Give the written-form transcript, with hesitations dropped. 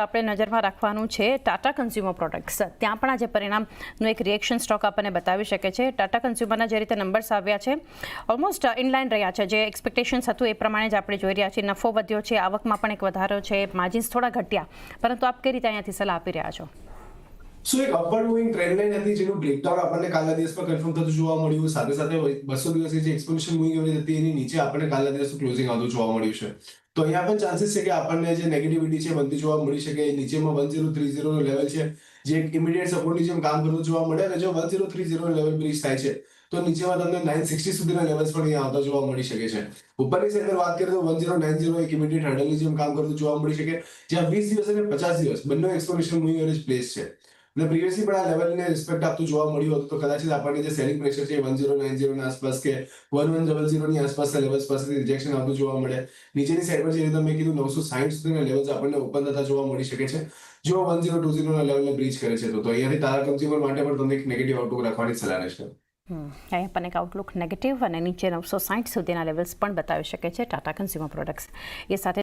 આપણે નજરમાં રાખવાનું છે ટાટા કન્ઝ્યુમર પ્રોડક્ટ્સ. ત્યાં પણ આજે પરિણામનું એક રિએક્શન સ્ટોક આપણને બતાવી શકે છે. ટાટા કન્ઝ્યુમરના જે રીતે નંબર્સ આવ્યા છે ઓલમોસ્ટ ઇનલાઇન રહ્યા છે. જે એક્સપેક્ટેશન્સ હતું એ પ્રમાણે જ આપણે જોઈ રહ્યા છીએ. નફો વધ્યો છે, આવકમાં પણ એક વધારો છે, માર્જિન્સ થોડા ઘટ્યા, પરંતુ આપ કઈ રીતે અહીંયાથી સલાહ આપી રહ્યા છો? એક અપવર્ડ મૂવિંગ ટ્રેન્ડ લાઇન હતી જેનું બ્રેકડાઉન આપણને કાલના દિવસમાં કન્ફર્મ થતું જોવા મળ્યું. સાથે સાથે 200 દિવસની જે એક્સપોનેન્શિયલ મૂવિંગ એવરેજ હતી એની નીચે આપણને કાલના દિવસનું ક્લોઝિંગ આવતું જોવા મળ્યું છે. તો અહીંયા પણ ચાન્સીસ છે કે આપણને જે નેગેટિવિટી છે બનતી જોવા મળી શકે. નીચેમાં 1030 નો લેવલ છે જે એક ઇમિડિયેટ સપોર્ટની જેમ કામ કરતું જોવા મળે, અને જો 1030 નો લેવલ બ્રીચ થાય છે તો નીચેમાં તમને 960 સુધીના લેવલ્સ પણ અહીંયા આવતા જોવા મળી શકે છે. ઉપરની સાઈડ વાત કરીએ તો 1090 એક ઇમિડિયેટ હેન્ડલની જેમ કામ કરતું જોવા મળી શકે, જ્યાં 20 દિવસ અને 50 દિવસ બંને એક્સપોનેન્શિયલ મૂવિંગ એવરેજ પ્લેસ છે. અને પ્રીવિયસલી પણ આ લેવલને રિસ્પેક્ટ આપતું જોવા મળ્યું હતું, તો કદાચ આપણને જે સેલિંગ પ્રેશર છે 1090 ની આસપાસ કે 1100 ની આસપાસના લેવલ્સ પાસેથી રિજેક્શન આવતું જોવા મળે. નીચેની સાઈડ પર જે રીતે મેં કીધું 960 સુધીના લેવલ્સ આપણને ઓપન થતા જોવા મળી શકે છે જો 1020 ના લેવલને બ્રીચ કરે છે. તો અહીંયાથી ટાટા કન્ઝ્યુમર માટે પણ તમને એક નેગેટિવ આઉટલુક રાખવાની સલાહ રહેશે. અહીંયા પણ એક આઉટલુક નેગેટિવ અને નીચે 960 સુધીના લેવલ્સ પણ બતાવી શકે છે ટાટા કન્ઝ્યુમર પ્રોડક્ટ્સ. એ સાથે